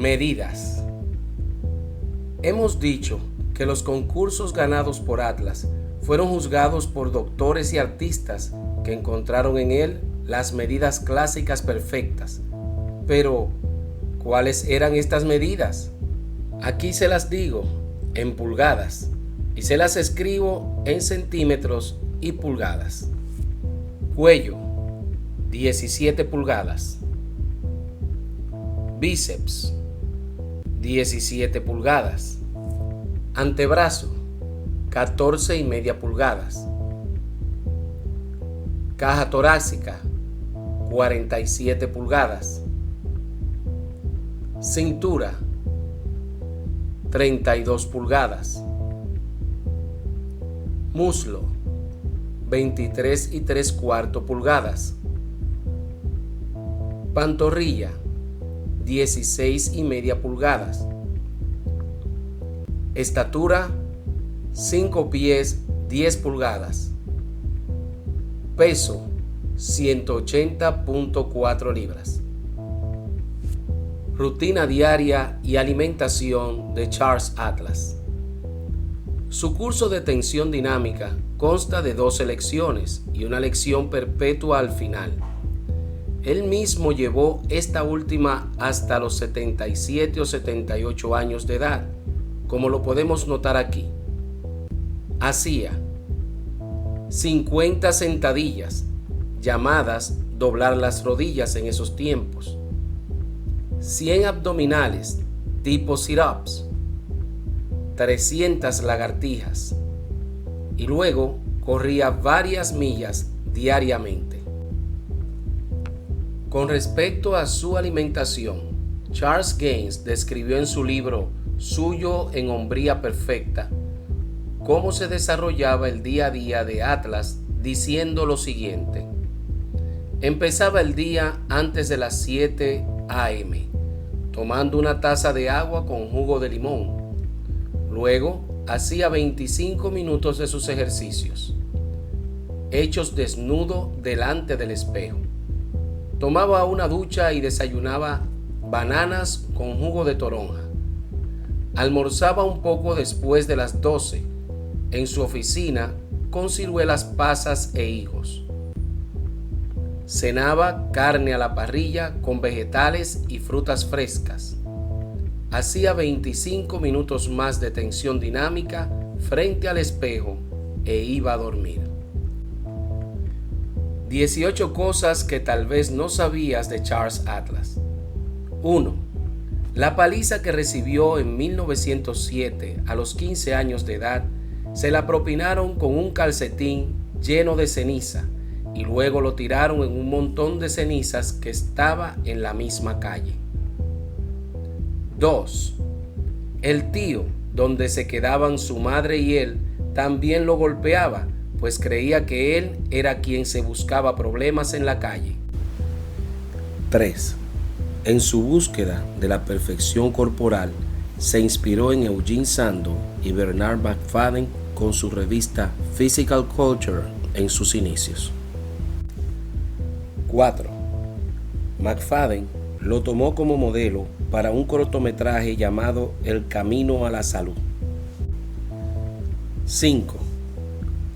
Medidas. Hemos dicho que los concursos ganados por Atlas fueron juzgados por doctores y artistas que encontraron en él las medidas clásicas perfectas. Pero, ¿cuáles eran estas medidas? Aquí se las digo en pulgadas y se las escribo en centímetros y pulgadas. Cuello, 17 pulgadas. Bíceps, 17 pulgadas. Antebrazo, 14,5 pulgadas. Caja torácica, 47 pulgadas. Cintura, 32 pulgadas. Muslo, 23,75 pulgadas. Pantorrilla, 16,5 pulgadas. Estatura, 5 pies, 10 pulgadas. Peso, 180,4 libras. Rutina diaria y alimentación de Charles Atlas. Su curso de tensión dinámica consta de 12 lecciones y una lección perpetua al final. Él mismo llevó esta última hasta los 77 o 78 años de edad, como lo podemos notar aquí. Hacía 50 sentadillas, llamadas doblar las rodillas en esos tiempos, 100 abdominales tipo sit-ups, 300 lagartijas y luego corría varias millas diariamente. Con respecto a su alimentación, Charles Gaines describió en su libro Suyo en Hombría Perfecta cómo se desarrollaba el día a día de Atlas, diciendo lo siguiente: empezaba el día antes de las 7 a.m., tomando una taza de agua con jugo de limón. Luego hacía 25 minutos de sus ejercicios, hechos desnudo delante del espejo. Tomaba una ducha y desayunaba bananas con jugo de toronja. Almorzaba un poco después de las 12 en su oficina con ciruelas pasas e higos. Cenaba carne a la parrilla con vegetales y frutas frescas. Hacía 25 minutos más de tensión dinámica frente al espejo e iba a dormir. 18 cosas que tal vez no sabías de Charles Atlas. 1. La paliza que recibió en 1907 a los 15 años de edad se la propinaron con un calcetín lleno de ceniza y luego lo tiraron en un montón de cenizas que estaba en la misma calle. 2. El tío, donde se quedaban su madre y él, también lo golpeaba, pues creía que él era quien se buscaba problemas en la calle. 3. En su búsqueda de la perfección corporal, se inspiró en Eugene Sandow y Bernard McFadden con su revista Physical Culture en sus inicios. 4. McFadden lo tomó como modelo para un cortometraje llamado El Camino a la Salud. 5.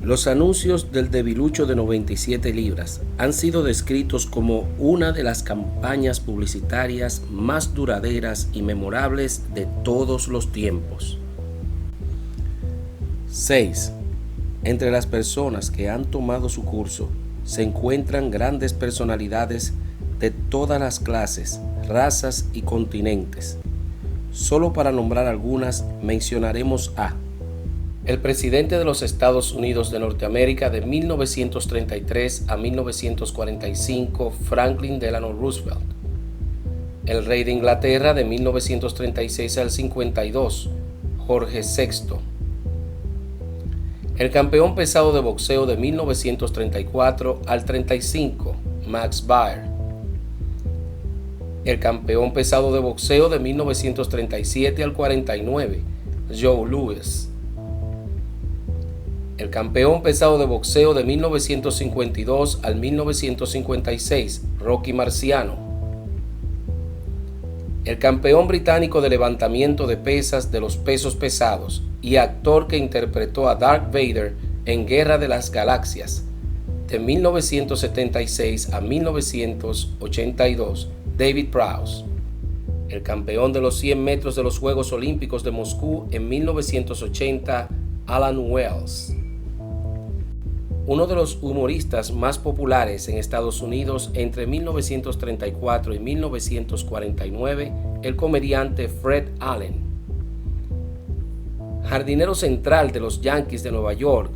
Los anuncios del debilucho de 97 libras han sido descritos como una de las campañas publicitarias más duraderas y memorables de todos los tiempos. 6. Entre las personas que han tomado su curso se encuentran grandes personalidades de todas las clases, razas y continentes. Solo para nombrar algunas, mencionaremos a el presidente de los Estados Unidos de Norteamérica de 1933 a 1945, Franklin Delano Roosevelt. El rey de Inglaterra de 1936 al 52, Jorge VI. El campeón pesado de boxeo de 1934 al 35, Max Baer. El campeón pesado de boxeo de 1937 al 49, Joe Louis. El campeón pesado de boxeo de 1952 al 1956, Rocky Marciano. El campeón británico de levantamiento de pesas de los pesos pesados y actor que interpretó a Darth Vader en Guerra de las Galaxias, de 1976 a 1982, David Prowse. El campeón de los 100 metros de los Juegos Olímpicos de Moscú en 1980, Alan Wells. Uno de los humoristas más populares en Estados Unidos entre 1934 y 1949, el comediante Fred Allen. Jardinero central de los Yankees de Nueva York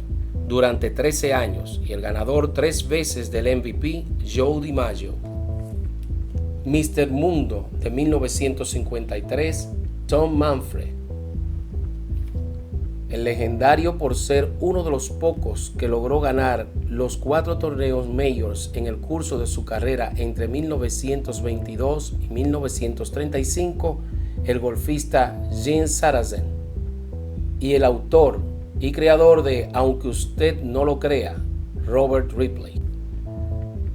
durante 13 años y el ganador 3 veces del MVP, Joe DiMaggio. Mr. Mundo de 1953, Tom Manfred. El legendario por ser uno de los pocos que logró ganar los 4 torneos Majors en el curso de su carrera entre 1922 y 1935, el golfista Gene Sarazen. Y el autor y creador de Aunque usted no lo crea, Robert Ripley.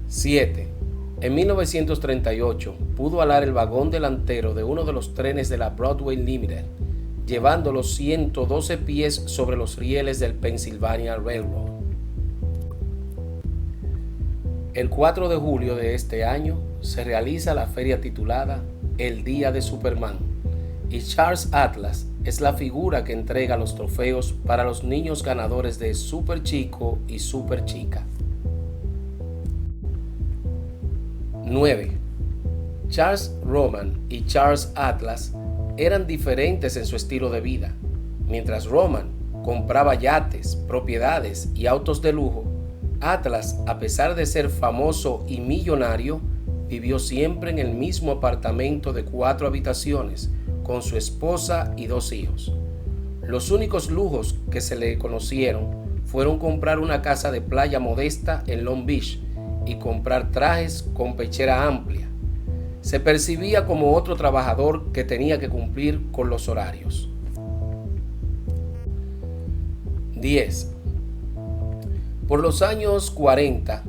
7. En 1938 pudo alar el vagón delantero de uno de los trenes de la Broadway Limited, llevándolo 112 pies sobre los rieles del Pennsylvania Railroad. El 4 de julio de este año se realiza la feria titulada El Día de Superman, y Charles Atlas es la figura que entrega los trofeos para los niños ganadores de Super Chico y Super Chica. 9. Charles Roman y Charles Atlas eran diferentes en su estilo de vida. Mientras Roman compraba yates, propiedades y autos de lujo, Atlas, a pesar de ser famoso y millonario, vivió siempre en el mismo apartamento de 4 habitaciones con su esposa y 2 hijos. Los únicos lujos que se le conocieron fueron comprar una casa de playa modesta en Long Beach y comprar trajes con pechera amplia. Se percibía como otro trabajador que tenía que cumplir con los horarios. 10. Por los años 40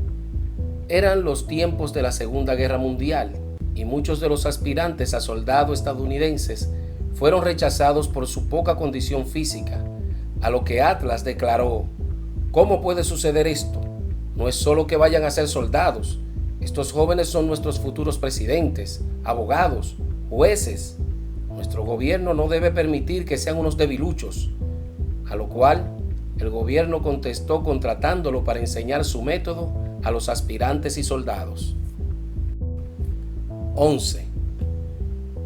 eran los tiempos de la Segunda Guerra Mundial y muchos de los aspirantes a soldado estadounidenses fueron rechazados por su poca condición física, a lo que Atlas declaró: ¿cómo puede suceder esto? No es solo que vayan a ser soldados. Estos jóvenes son nuestros futuros presidentes, abogados, jueces. Nuestro gobierno no debe permitir que sean unos debiluchos. A lo cual, el gobierno contestó contratándolo para enseñar su método a los aspirantes y soldados. 11.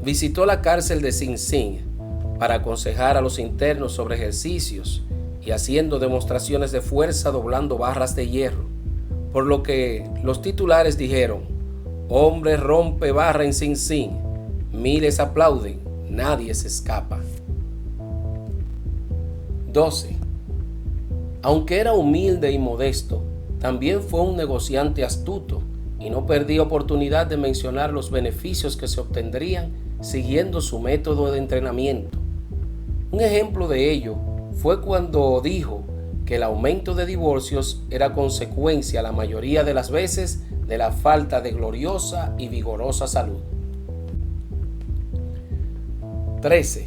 Visitó la cárcel de Sing Sing para aconsejar a los internos sobre ejercicios y haciendo demostraciones de fuerza doblando barras de hierro. Por lo que los titulares dijeron: hombre rompe barra en Sing Sing, miles aplauden, nadie se escapa. 12. Aunque era humilde y modesto, también fue un negociante astuto y no perdía oportunidad de mencionar los beneficios que se obtendrían siguiendo su método de entrenamiento. Un ejemplo de ello fue cuando dijo que el aumento de divorcios era consecuencia la mayoría de las veces de la falta de gloriosa y vigorosa salud. 13.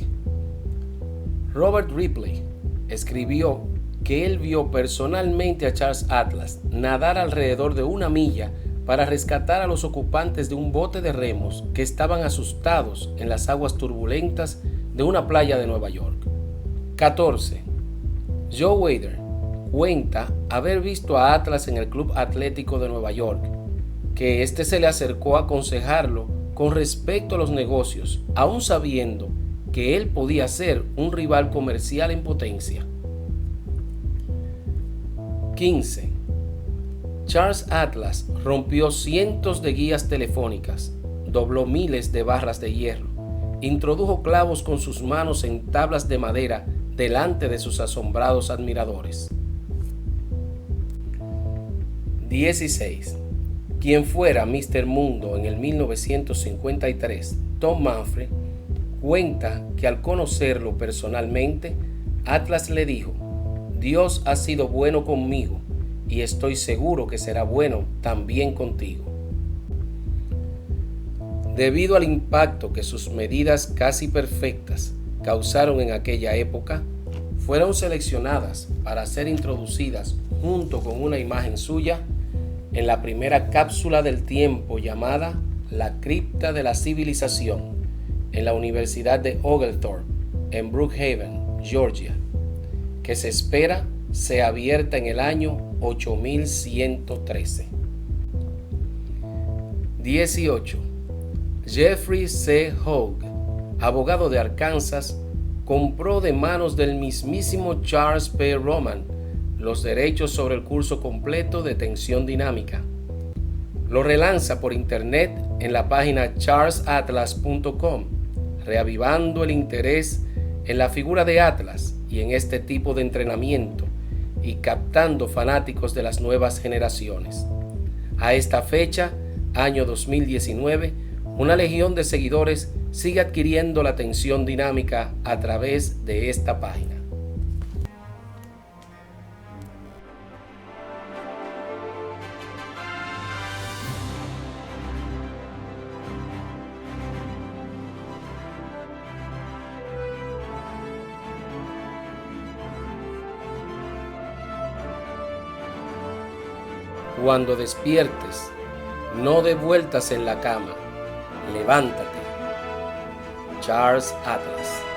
Robert Ripley escribió que él vio personalmente a Charles Atlas nadar alrededor de 1 milla para rescatar a los ocupantes de un bote de remos que estaban asustados en las aguas turbulentas de una playa de Nueva York. 14. Joe Wader cuenta haber visto a Atlas en el Club Atlético de Nueva York, que éste se le acercó a aconsejarlo con respecto a los negocios, aún sabiendo que él podía ser un rival comercial en potencia. 15. Charles Atlas rompió cientos de guías telefónicas, dobló miles de barras de hierro, introdujo clavos con sus manos en tablas de madera delante de sus asombrados admiradores. 16. Quien fuera Mr. Mundo en el 1953, Tom Manfred, cuenta que al conocerlo personalmente, Atlas le dijo: Dios ha sido bueno conmigo y estoy seguro que será bueno también contigo. Debido al impacto que sus medidas casi perfectas causaron en aquella época, fueron seleccionadas para ser introducidas junto con una imagen suya en la primera cápsula del tiempo llamada La Cripta de la Civilización en la Universidad de Oglethorpe en Brookhaven, Georgia, que se espera sea abierta en el año 8113. 18. Jeffrey C. Hogue, abogado de Arkansas, compró de manos del mismísimo Charles P. Roman los derechos sobre el curso completo de tensión dinámica. Lo relanza por internet en la página charlesatlas.com, reavivando el interés en la figura de Atlas y en este tipo de entrenamiento y captando fanáticos de las nuevas generaciones. A esta fecha, año 2019, una legión de seguidores sigue adquiriendo la tensión dinámica a través de esta página. Cuando despiertes, no dé vueltas en la cama, levántate. Charles Atlas.